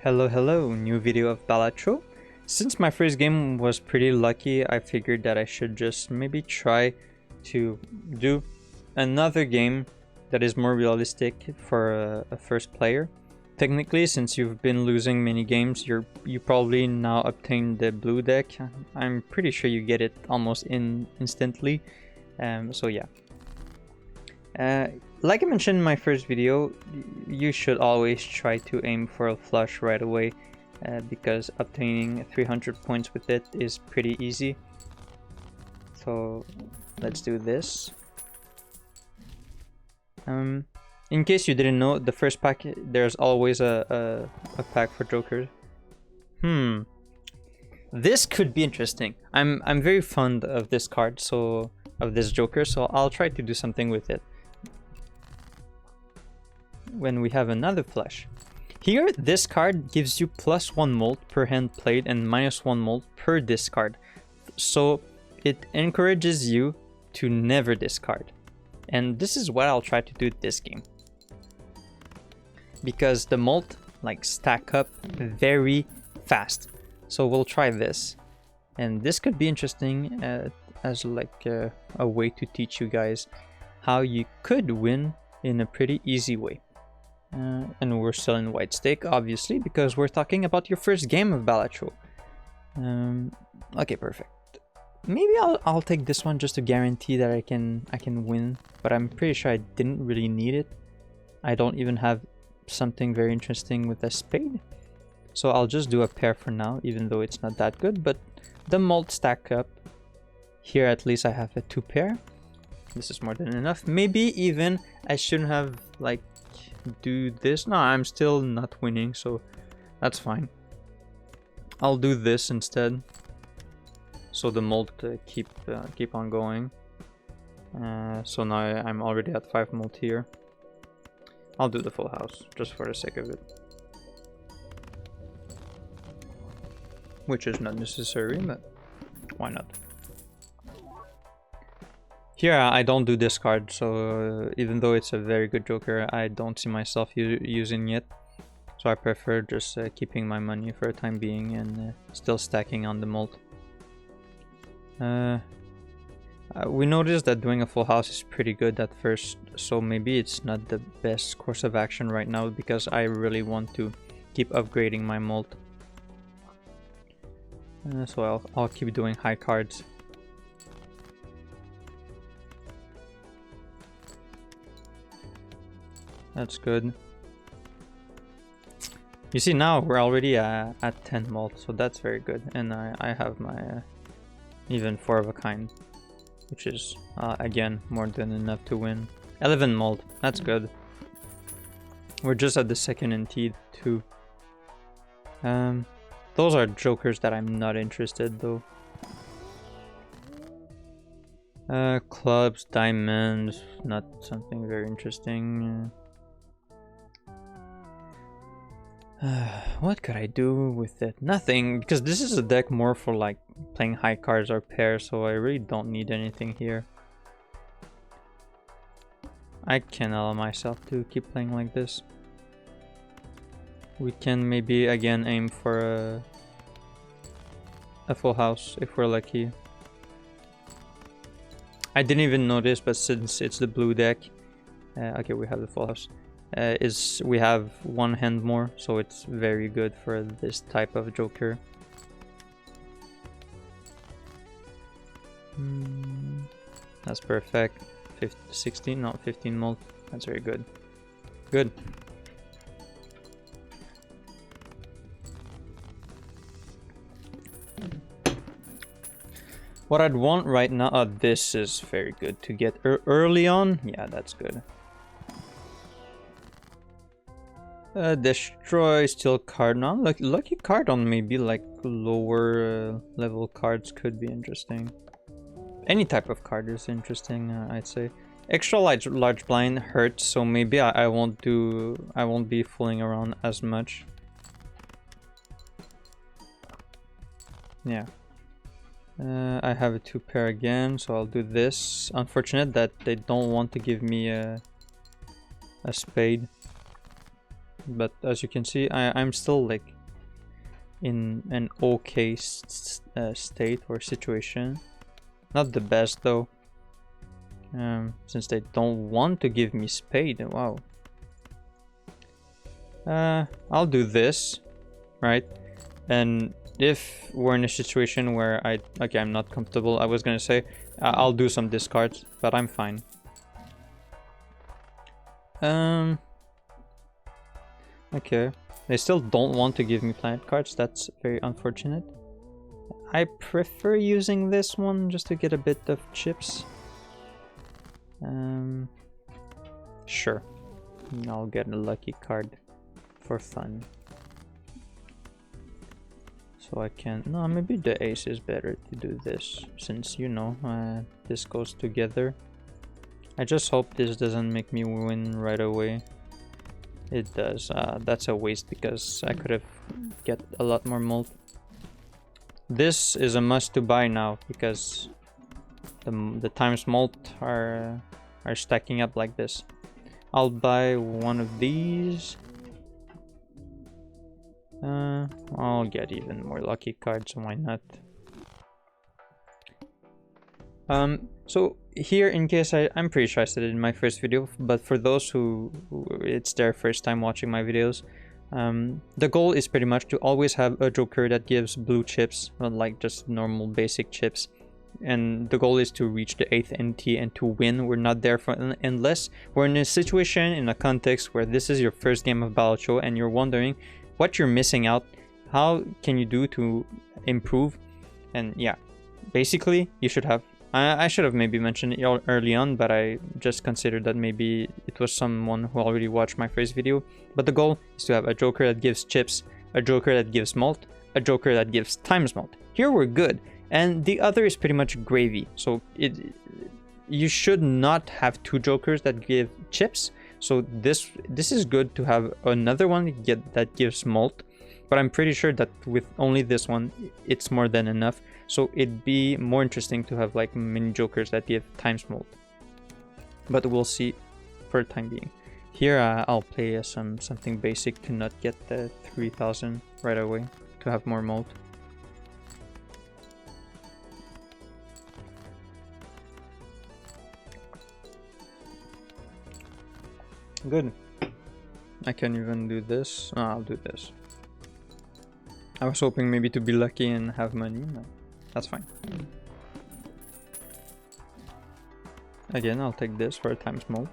Hello, new video of Balatro. Since my first game was pretty lucky, I figured that I should just maybe try to do another game that is more realistic for a first player. Technically, since you've been losing many games, you probably now obtained the blue deck. I'm pretty sure you get it almost instantly. So yeah. Like I mentioned in my first video, you should always try to aim for a flush right away because obtaining 300 points with it is pretty easy. So let's do this. In case you didn't know, the first pack, there's always a pack for jokers. This could be interesting. I'm very fond of this card, so of this joker, so I'll try to do something with it when we have another flush. Here, this card gives you +1 molt per hand played and -1 molt per discard. So it encourages you to never discard. And this is what I'll try to do this game. Because the molt stack up very fast. So we'll try this. And this could be interesting as a way to teach you guys how you could win in a pretty easy way. And we're still in white stake, obviously, because we're talking about your first game of Balatro. Okay, perfect. Maybe I'll take this one just to guarantee that I can win, but I'm pretty sure I didn't really need it. I don't even have something very interesting with a spade, so I'll just do a pair for now, even though it's not that good. But the molt stack up. Here, at least I have a 2 pair. This is more than enough. Maybe even I shouldn't have do this. No, I'm still not winning, so that's fine. I'll do this instead, so the molt keep on going. So now I'm already at 5 molt here. I'll do the full house just for the sake of it, which is not necessary, but why not? Here I don't do discard, so even though it's a very good joker, I don't see myself using it. So I prefer just keeping my money for the time being and still stacking on the molt. We noticed that doing a full house is pretty good at first, so maybe it's not the best course of action right now because I really want to keep upgrading my molt. So I'll keep doing high cards. That's good. You see, now we're already at 10 molt, so that's very good. And I have my even 4 of a kind, which is again more than enough to win. 11 molt, that's good. We're just at the second ante too. Those are jokers that I'm not interested though. Clubs, diamonds, not something very interesting. What could I do with it? Nothing, because this is a deck more for playing high cards or pairs, so I really don't need anything here. I can allow myself to keep playing like this. We can maybe again aim for a full house if we're lucky. I didn't even notice, but since it's the blue deck, okay, we have the full house. We have 1 hand more, so it's very good for this type of joker. That's perfect. 16, not 15 molt. That's very good. Good. What I'd want right now, this is very good to get early on. Yeah, that's good. Destroy, steal card. No, lucky card on maybe lower level cards could be interesting. Any type of card is interesting, I'd say. Extra large blind hurts, so maybe I won't be fooling around as much. Yeah. I have a 2 pair again, so I'll do this. Unfortunate that they don't want to give me a spade. But as you can see, I'm still in an okay state or situation. Not the best though, since they don't want to give me spade. Wow. I'll do this, right? And if we're in a situation where I'm not comfortable, I was gonna say I'll do some discards, but I'm fine. Okay. They still don't want to give me planet cards. That's very unfortunate. I prefer using this one just to get a bit of chips. Sure. I'll get a lucky card for fun. So I can... No, maybe the ace is better to do this, since, you know, this goes together. I just hope this doesn't make me win right away. It does. That's a waste because I could have get a lot more mult. This is a must to buy now because the times mult are stacking up like this. I'll buy one of these. I'll get even more lucky cards, why not? So here, in case I'm pretty sure I said it in my first video, but for those who it's their first time watching my videos, the goal is pretty much to always have a joker that gives blue chips, not like just normal basic chips. And the goal is to reach the 8th ante and to win. We're not there for unless we're in a situation, in a context where this is your first game of Balatro and you're wondering what you're missing out, how can you do to improve. And yeah, basically you should have, I should have maybe mentioned it early on, but I just considered that maybe it was someone who already watched my first video. But the goal is to have a joker that gives chips, a joker that gives malt, a joker that gives times malt. Here we're good. And the other is pretty much gravy. So you should not have two jokers that give chips. So this is good to have another one that gives malt. But I'm pretty sure that with only this one, it's more than enough. So it'd be more interesting to have like mini jokers that give times malt. But we'll see for the time being. Here I'll play something basic to not get the 3000 right away, to have more malt. Good. I can even do this. Oh, I'll do this. I was hoping maybe to be lucky and have money. No, that's fine. Again, I'll take this for a times mult.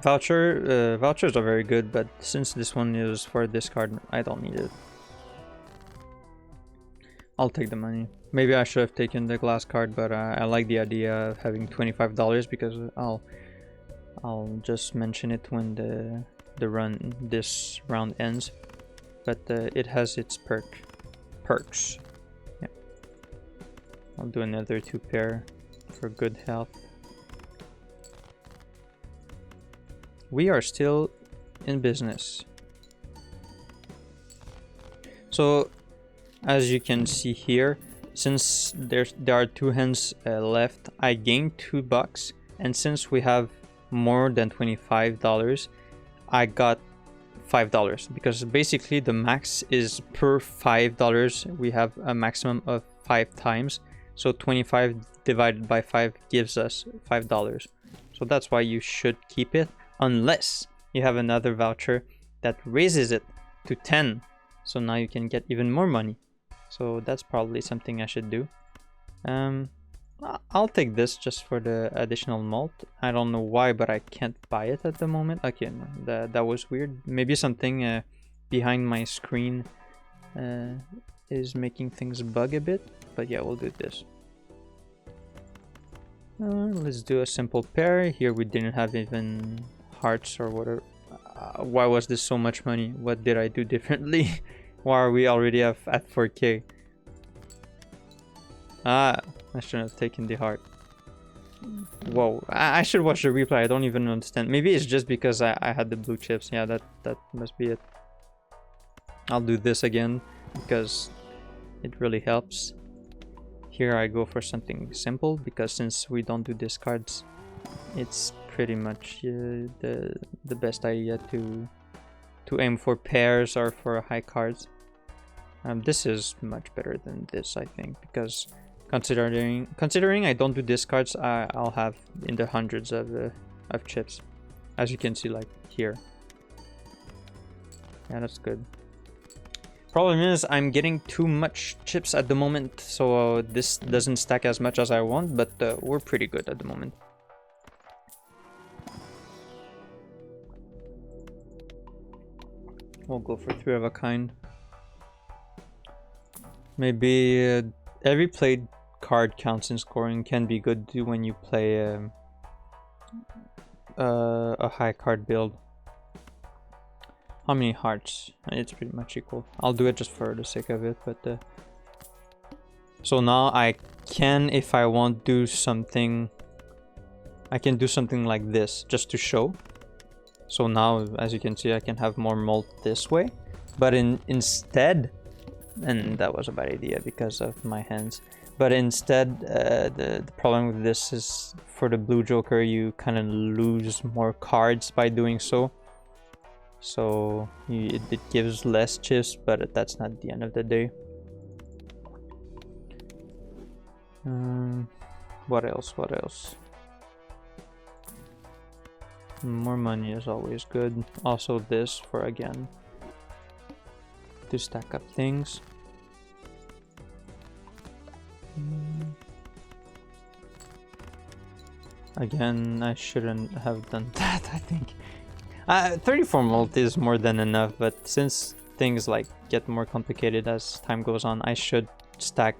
Vouchers are very good, but since this one is for discard, I don't need it. I'll take the money. Maybe I should have taken the glass card, but I like the idea of having $25 because I'll just mention it when this round ends. But it has its perks. Yeah. I'll do another 2 pair for good health. We are still in business. So as you can see here, since there are 2 hands left, I gained $2, and since we have more than $25, I got $5 because basically the max is per $5. We have a maximum of 5 times, so 25 divided by 5 gives us $5. So that's why you should keep it, unless you have another voucher that raises it to 10, so now you can get even more money. So that's probably something I should do. I'll take this just for the additional malt. I don't know why, but I can't buy it at the moment. Okay, no, that was weird. Maybe something behind my screen is making things bug a bit. But yeah, we'll do this. Let's do a simple pair. Here we didn't have even hearts or whatever. Why was this so much money? What did I do differently? Why are we already at 4K? I shouldn't have taken the heart. Whoa, I should watch the replay. I don't even understand. Maybe it's just because I had the blue chips. Yeah, that must be it. I'll do this again because it really helps. Here I go for something simple because since we don't do discards, it's pretty much the best idea to to aim for pairs or for high cards. This is much better than this, I think, because considering I don't do discards, I'll have in the hundreds of chips, as you can see, like here. Yeah, that's good. Problem is I'm getting too much chips at the moment, so this doesn't stack as much as I want, but we're pretty good at the moment. We'll go for 3 of a kind. Maybe every played card counts in scoring. Can be good too when you play a high card build. How many hearts? It's pretty much equal. I'll do it just for the sake of it, but so now I can, if I want, do something. I can do something like this just to show. So now, as you can see, I can have more malt this way, but instead, and that was a bad idea because of my hands. But instead, the problem with this is for the blue joker, you kind of lose more cards by doing so. So it gives less chips, but that's not the end of the day. What else? What else? More money is always good. Also this for, again, to stack up things. Again, I shouldn't have done that, I think. 34 mult is more than enough, but since things like get more complicated as time goes on, I should stack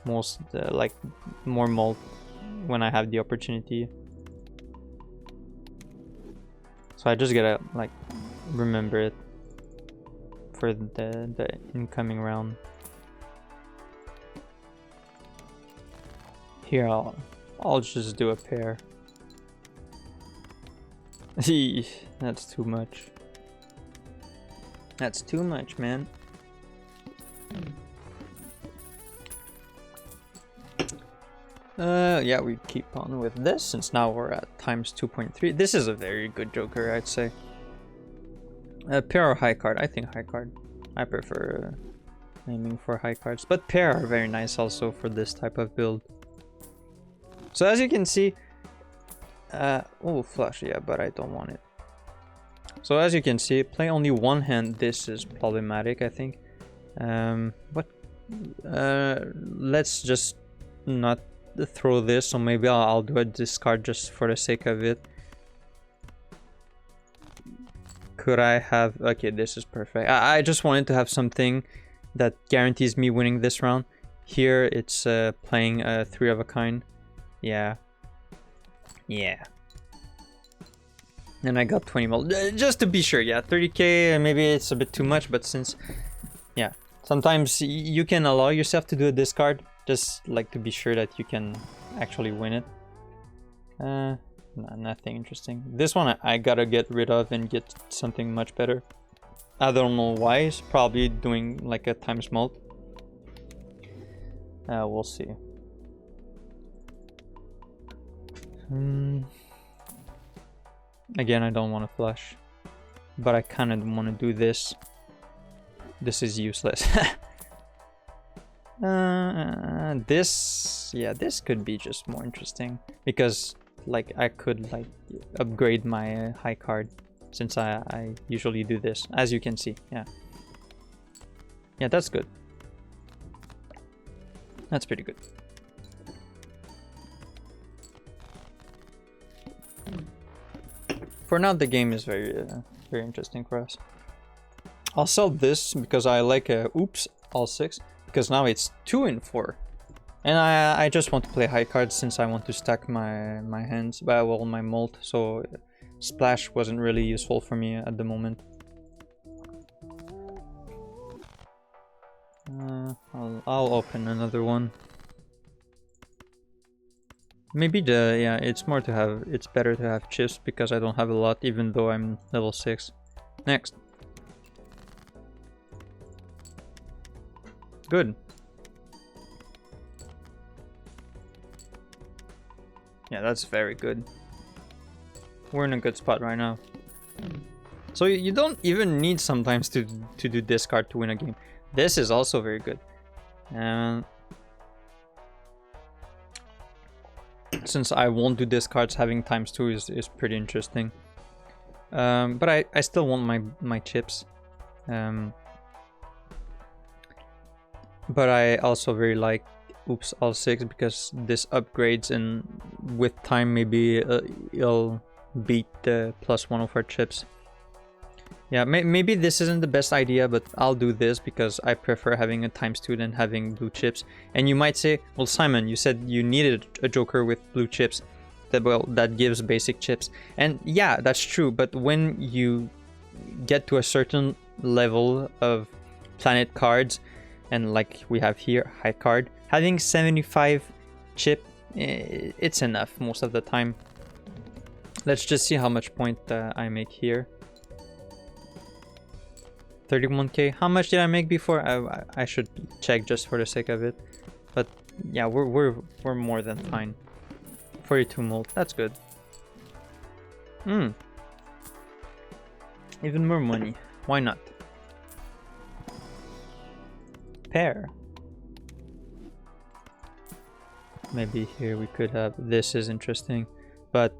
most like more mult when I have the opportunity. So I just gotta like remember it for the incoming round. Here I'll just do a pair. That's too much. That's too much, man. Yeah, we keep on with this since now we're at times 2.3. This is a very good joker, I'd say. Pair or high card? I think high card. I prefer aiming for high cards, but pair are very nice also for this type of build. So as you can see, oh, flush, yeah, but I don't want it. So as you can see, play only one hand. This is problematic, I think. Let's just not throw this, so maybe I'll do a discard just for the sake of it. Could I have... Okay, this is perfect. I just wanted to have something that guarantees me winning this round. Here it's playing a 3 of a kind. Yeah. Yeah. And I got 20 mil. Just to be sure, yeah. 30k, maybe it's a bit too much, but since... Yeah. Sometimes you can allow yourself to do a discard. Just like to be sure that you can actually win it. No, nothing interesting. This one I gotta get rid of and get something much better. I don't know why. It's probably doing like a times mult. We'll see. Again, I don't want to flush, but I kind of want to do this. This is useless. This could be just more interesting because like I could like upgrade my high card since I usually do this, as you can see. Yeah, that's good. That's pretty good. For now, the game is very interesting for us. I'll sell this because I like oops, all 6, because now it's 2 in 4. And I just want to play high cards since I want to stack my hands, well, my mult, so splash wasn't really useful for me at the moment. I'll open another one. Maybe it's better to have chips because I don't have a lot even though I'm level 6. Next. Good. Yeah, that's very good. We're in a good spot right now. So you don't even need sometimes to do discard to win a game. This is also very good. And since I won't do discards, having ×2 is pretty interesting. But I still want my chips. But I also very like oops all 6 because this upgrades, and with time maybe it'll beat the +1 of our chips. Yeah, maybe this isn't the best idea, but I'll do this because I prefer having a ×2 than having blue chips. And you might say, well, Simon, you said you needed a joker with blue chips. That gives basic chips. And yeah, that's true, but when you get to a certain level of planet cards, and like we have here, high card, having 75 chip, it's enough most of the time. Let's just see how much point I make here. 31k. How much did I make before? I should check just for the sake of it. But yeah, we're more than fine. 42 mult. That's good. Even more money. Why not? Pair. Maybe here we could have. This is interesting, but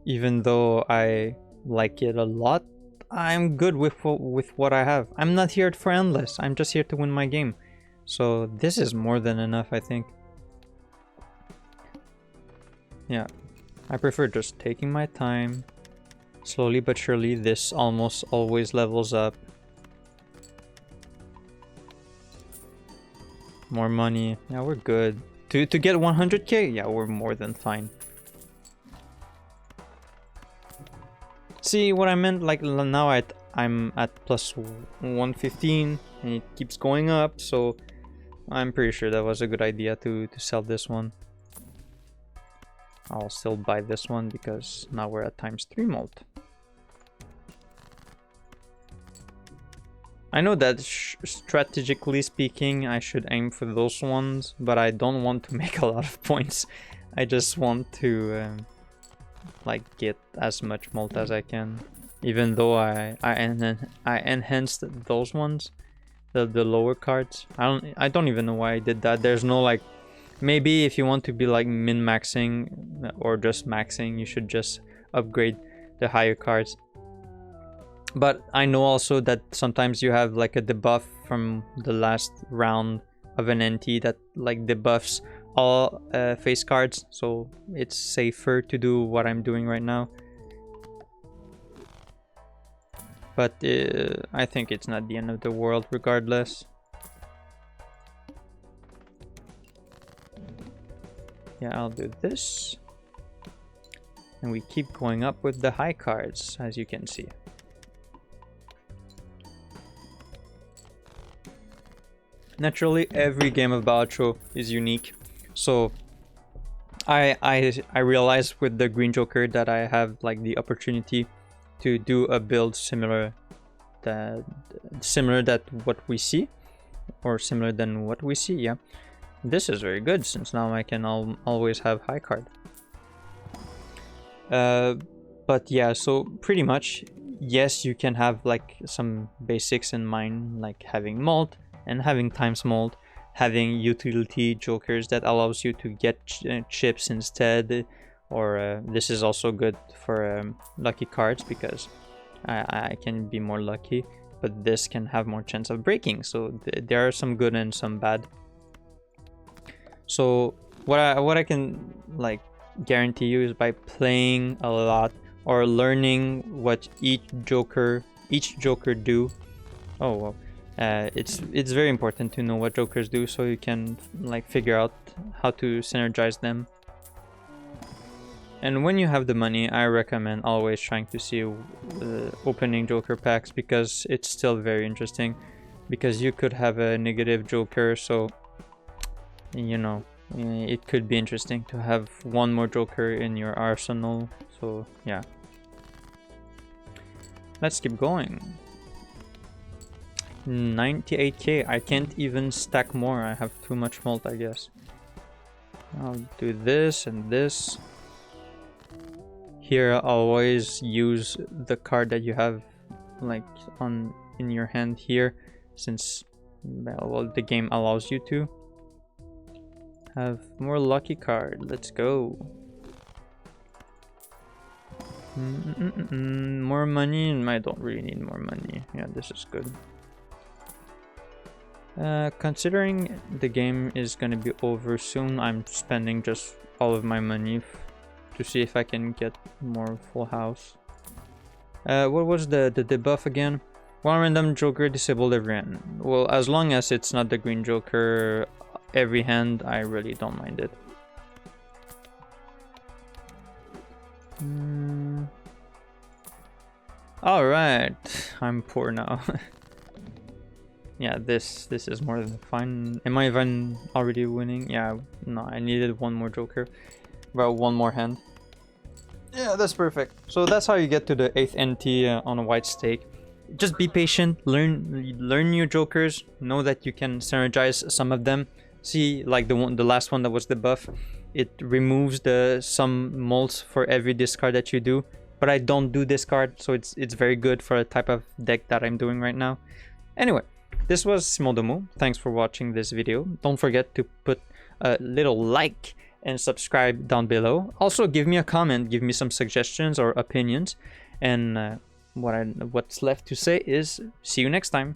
even though I like it a lot, I'm good with what I have. I'm not here for endless. I'm just here to win my game. So this is more than enough, I think. Yeah, I prefer just taking my time. Slowly but surely, this almost always levels up. More money. Yeah, we're good. To get 100k? Yeah, we're more than fine. See what I meant? Like now I'm at +115 and it keeps going up, so I'm pretty sure that was a good idea to sell this one. I'll still buy this one because now we're at ×3 mult. I know that strategically speaking I should aim for those ones, but I don't want to make a lot of points. I just want to like get as much mult as I can, even though I enhanced those ones, the lower cards. I don't even know why I did that. There's no like, maybe if you want to be like min-maxing or just maxing, you should just upgrade the higher cards. But I know also that sometimes you have like a debuff from the last round of an ante that like debuffs all face cards, so it's safer to do what I'm doing right now. But I think it's not the end of the world regardless. Yeah, I'll do this. And we keep going up with the high cards, as you can see. Naturally, every game of Balatro is unique. So I realized with the green joker that I have like the opportunity to do a build similar that what we see, or similar than what we see. Yeah, this is very good since now I can always have high card. But yeah, so pretty much yes, you can have like some basics in mind, like having mult and having ×mult, having utility jokers that allows you to get chips instead, or this is also good for lucky cards because I can be more lucky, but this can have more chance of breaking. So there are some good and some bad. So what I can like guarantee you is by playing a lot or learning what each joker do. Oh well. It's very important to know what jokers do so you can like figure out how to synergize them. And when you have the money, I recommend always trying to see opening joker packs because it's still very interesting, because you could have a negative joker, so you know it could be interesting to have one more joker in your arsenal. So yeah, let's keep going. 98k. I can't even stack more. I have too much mult, I guess. I'll do this and this. Here, I'll always use the card that you have like in your hand here, since well, the game allows you to have more lucky card. Let's go. More money. I don't really need more money. Yeah, this is good. Considering the game is gonna be over soon, I'm spending just all of my money to see if I can get more full house. What was the debuff again? One random joker disabled every hand. Well, as long as it's not the green joker every hand, I really don't mind it. Alright, I'm poor now. Yeah, this is more than fine. Am I even already winning? Yeah, no, I needed one more joker. About one more hand. Yeah, that's perfect. So that's how you get to the 8th NT on a white stake. Just be patient, learn your jokers, know that you can synergize some of them. See, like the last one that was the buff, it removes some molds for every discard that you do. But I don't do discard, so it's very good for a type of deck that I'm doing right now. Anyway, this was Simodomo. Thanks for watching this video. Don't forget to put a little like and subscribe down below. Also, give me a comment, give me some suggestions or opinions. And what's left to say is see you next time.